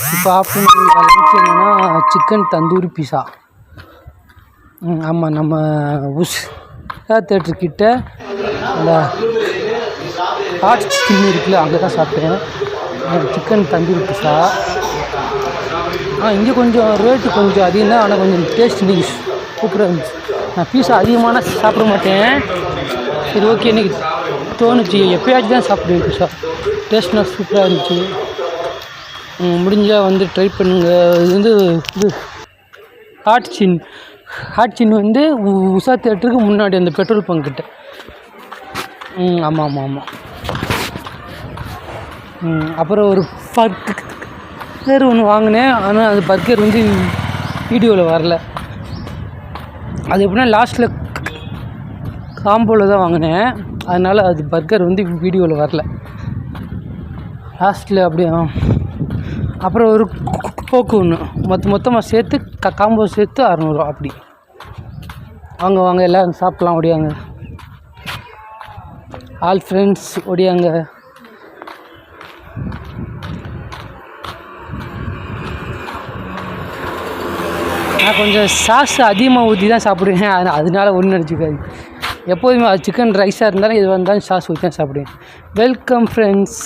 இப்போ afternoon lunch என்னென்னா chicken tandoori பீஸா. ஆமாம், நம்ம உஷா தேட்டர்கிட்ட அந்த ஹாட் சிக்கன் இருக்குல்ல, அங்கே தான் சாப்பிட்டேன் சிக்கன் தந்தூரி பீஸா. இங்கே கொஞ்சம் ரேட்டு கொஞ்சம் அதிகம் தான், ஆனால் கொஞ்சம் டேஸ்ட் இன்றைக்கி சூப்பராக இருந்துச்சு. நான் பீஸா அதிகமான சாப்பிட மாட்டேன், சரி ஓகே இன்றைக்கி தோணுச்சு, எப்போயாச்சும் தான் சாப்பிடுவேன் பீஸா. டேஸ்ட்னால் சூப்பராக இருந்துச்சு. முடிஞ்சால் வந்து ட்ரை பண்ணுங்கள். இது ஹாட் சின் வந்து உஷா தேட்டருக்கு முன்னாடி அந்த பெட்ரோல் பங்க்கிட்ட. ஆமாம். அப்புறம் ஒரு பர்கர் ஒன்று வாங்கினேன், ஆனால் அது பர்கர் வந்து வீடியோவில் வரல. அது எப்படின்னா லாஸ்ட்டில் காம்போவில் தான் வாங்கினேன், அதனால் அது பர்கர் வந்து வீடியோவில் வரல லாஸ்ட்டில் அப்படியே. அப்புறம் ஒரு கோக்கு ஒன்று மொத்தமாக சேர்த்து காம்போ சேர்த்து 600 அப்படி. வாங்க எல்லோரும் சாப்பிட்லாம், ஓடியாங்க ஆல் ஃப்ரெண்ட்ஸ், ஓடியாங்க. நான் கொஞ்சம் சாஸ் அதிகமாக ஊற்றி தான் சாப்பிடுவேன், அதனால ஒன்றும் நினச்சிக்காது. எப்போதுமே அது சிக்கன் ரைஸாக இருந்தாலும் எது வந்தாலும் சாஸ் ஊற்றி தான் சாப்பிடுவேன். Welcome friends.